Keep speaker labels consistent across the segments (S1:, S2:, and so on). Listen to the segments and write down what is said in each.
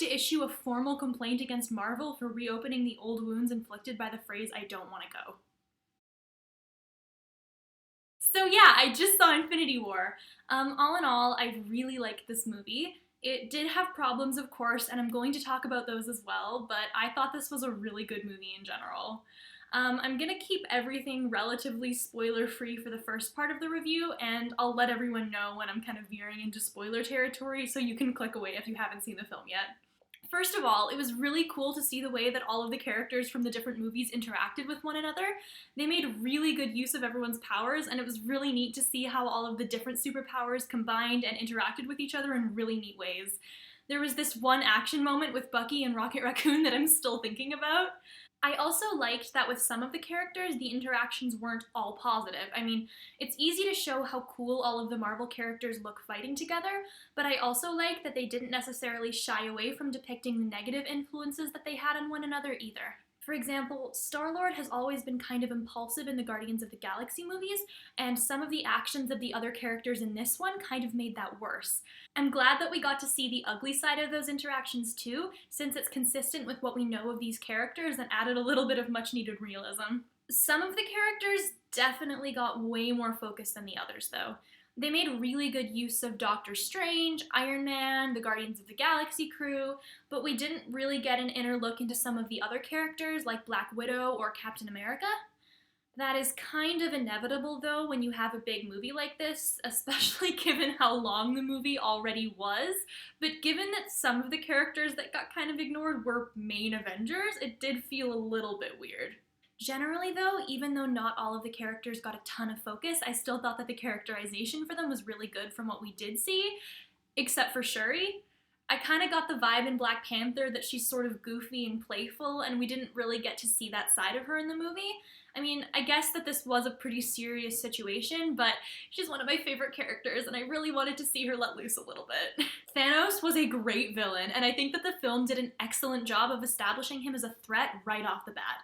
S1: to issue a formal complaint against Marvel for reopening the old wounds inflicted by the phrase, "I don't want to go." So yeah, I just saw Infinity War. All in all, I really liked this movie. It did have problems, of course, and I'm going to talk about those as well, but I thought this was a really good movie in general. I'm gonna keep everything relatively spoiler-free for the first part of the review, and I'll let everyone know when I'm kind of veering into spoiler territory, so you can click away if you haven't seen the film yet. First of all, it was really cool to see the way that all of the characters from the different movies interacted with one another. They made really good use of everyone's powers, and it was really neat to see how all of the different superpowers combined and interacted with each other in really neat ways. There was this one action moment with Bucky and Rocket Raccoon that I'm still thinking about. I also liked that with some of the characters, the interactions weren't all positive. I mean, it's easy to show how cool all of the Marvel characters look fighting together, but I also like that they didn't necessarily shy away from depicting the negative influences that they had on one another either. For example, Star-Lord has always been kind of impulsive in the Guardians of the Galaxy movies, and some of the actions of the other characters in this one kind of made that worse. I'm glad that we got to see the ugly side of those interactions too, since it's consistent with what we know of these characters and added a little bit of much-needed realism. Some of the characters definitely got way more focus than the others, though. They made really good use of Doctor Strange, Iron Man, the Guardians of the Galaxy crew, but we didn't really get an inner look into some of the other characters like Black Widow or Captain America. That is kind of inevitable though when you have a big movie like this, especially given how long the movie already was, but given that some of the characters that got kind of ignored were main Avengers, it did feel a little bit weird. Generally though, even though not all of the characters got a ton of focus, I still thought that the characterization for them was really good from what we did see, except for Shuri. I kind of got the vibe in Black Panther that she's sort of goofy and playful, and we didn't really get to see that side of her in the movie. I mean, I guess that this was a pretty serious situation, but she's one of my favorite characters, and I really wanted to see her let loose a little bit. Thanos was a great villain, and I think that the film did an excellent job of establishing him as a threat right off the bat.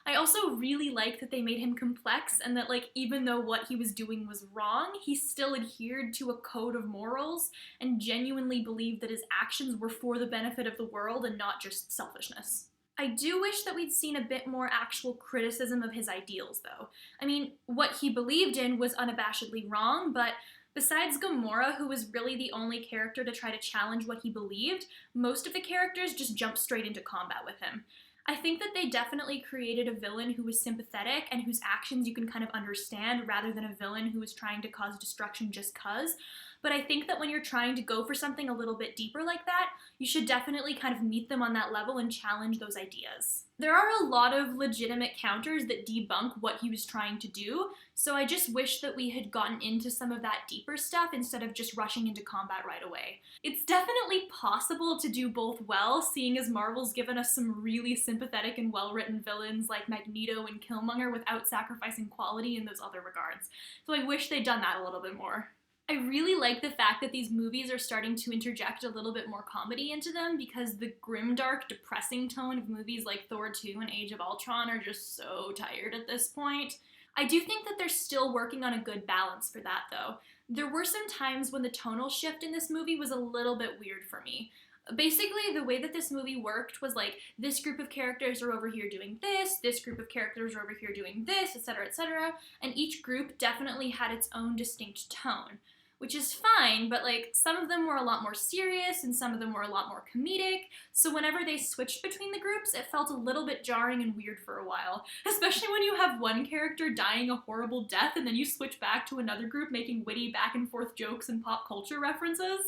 S1: I also really like that they made him complex and that, like, even though what he was doing was wrong, he still adhered to a code of morals and genuinely believed that his actions were for the benefit of the world and not just selfishness. I do wish that we'd seen a bit more actual criticism of his ideals, though. I mean, what he believed in was unabashedly wrong, but besides Gamora, who was really the only character to try to challenge what he believed, most of the characters just jumped straight into combat with him. I think that they definitely created a villain who was sympathetic and whose actions you can kind of understand rather than a villain who was trying to cause destruction just cause. But I think that when you're trying to go for something a little bit deeper like that, you should definitely kind of meet them on that level and challenge those ideas. There are a lot of legitimate counters that debunk what he was trying to do, so I just wish that we had gotten into some of that deeper stuff instead of just rushing into combat right away. It's definitely possible to do both well, seeing as Marvel's given us some really sympathetic and well-written villains like Magneto and Killmonger without sacrificing quality in those other regards. So I wish they'd done that a little bit more. I really like the fact that these movies are starting to interject a little bit more comedy into them because the grimdark, depressing tone of movies like Thor 2 and Age of Ultron are just so tired at this point. I do think that they're still working on a good balance for that, though. There were some times when the tonal shift in this movie was a little bit weird for me. Basically, the way that this movie worked was like, this group of characters are over here doing this group of characters are over here doing this, etc., and each group definitely had its own distinct tone. Which is fine, but like some of them were a lot more serious and some of them were a lot more comedic, so whenever they switched between the groups, it felt a little bit jarring and weird for a while, especially when you have one character dying a horrible death and then you switch back to another group making witty back and forth jokes and pop culture references.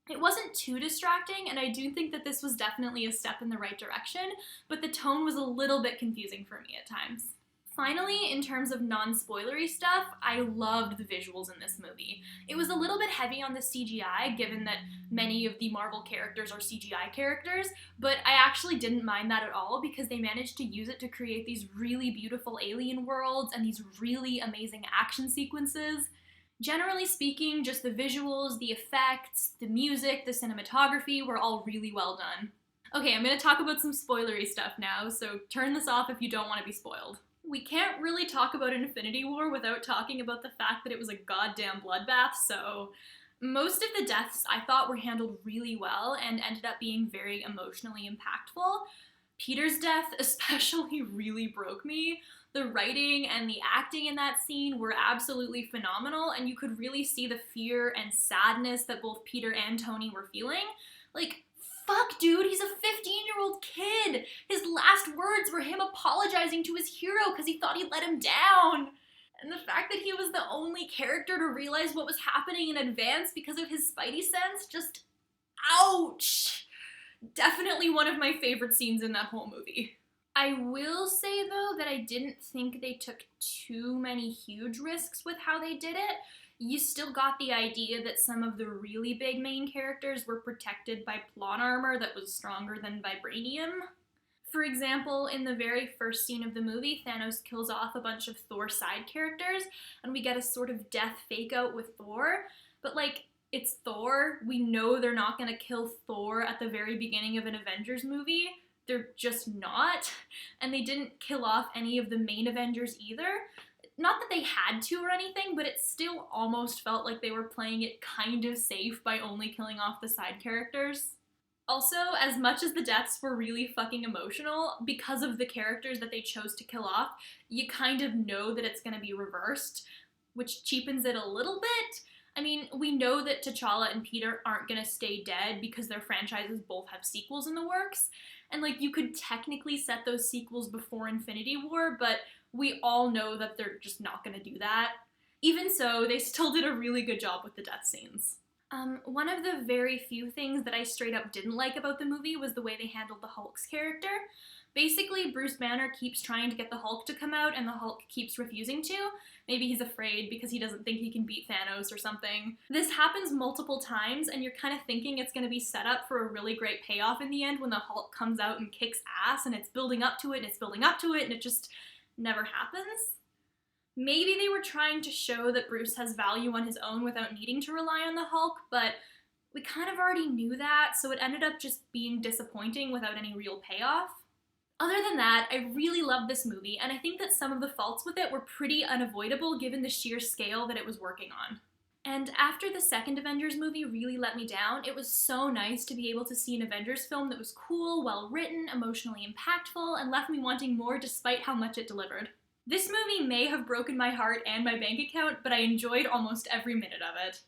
S1: It wasn't too distracting, and I do think that this was definitely a step in the right direction, but the tone was a little bit confusing for me at times. Finally, in terms of non-spoilery stuff, I loved the visuals in this movie. It was a little bit heavy on the CGI, given that many of the Marvel characters are CGI characters, but I actually didn't mind that at all because they managed to use it to create these really beautiful alien worlds and these really amazing action sequences. Generally speaking, just the visuals, the effects, the music, the cinematography were all really well done. Okay, I'm going to talk about some spoilery stuff now, so turn this off if you don't want to be spoiled. We can't really talk about Infinity War without talking about the fact that it was a goddamn bloodbath, so Most of the deaths I thought were handled really well and ended up being very emotionally impactful. Peter's death especially really broke me. The writing and the acting in that scene were absolutely phenomenal, and you could really see the fear and sadness that both Peter and Tony were feeling. Like, fuck, dude, he's a 15-year-old kid! His last words were him apologizing to his hero because he thought he let him down. And the fact that he was the only character to realize what was happening in advance because of his spidey sense, just ouch! Definitely one of my favorite scenes in that whole movie. I will say, though, that I didn't think they took too many huge risks with how they did it. You still got the idea that some of the really big main characters were protected by plot armor that was stronger than vibranium. For example, in the very first scene of the movie, Thanos kills off a bunch of Thor side characters, and we get a sort of death fake-out with Thor, but like, it's Thor. We know they're not gonna kill Thor at the very beginning of an Avengers movie. They're just not. And they didn't kill off any of the main Avengers either. Not that they had to or anything, but it still almost felt like they were playing it kind of safe by only killing off the side characters. Also, as much as the deaths were really fucking emotional, because of the characters that they chose to kill off, you kind of know that it's gonna be reversed, which cheapens it a little bit. I mean, we know that T'Challa and Peter aren't gonna stay dead because their franchises both have sequels in the works, and like, you could technically set those sequels before Infinity War, but we all know that they're just not gonna do that. Even so, they still did a really good job with the death scenes. One of the very few things that I straight up didn't like about the movie was the way they handled the Hulk's character. Basically, Bruce Banner keeps trying to get the Hulk to come out, and the Hulk keeps refusing to. Maybe he's afraid because he doesn't think he can beat Thanos or something. This happens multiple times, and you're kind of thinking it's going to be set up for a really great payoff in the end when the Hulk comes out and kicks ass, and it's building up to it, and it's building up to it, and it just never happens. Maybe they were trying to show that Bruce has value on his own without needing to rely on the Hulk, but we kind of already knew that, so it ended up just being disappointing without any real payoff. Other than that, I really loved this movie, and I think that some of the faults with it were pretty unavoidable given the sheer scale that it was working on. And after the second Avengers movie really let me down, it was so nice to be able to see an Avengers film that was cool, well-written, emotionally impactful, and left me wanting more despite how much it delivered. This movie may have broken my heart and my bank account, but I enjoyed almost every minute of it.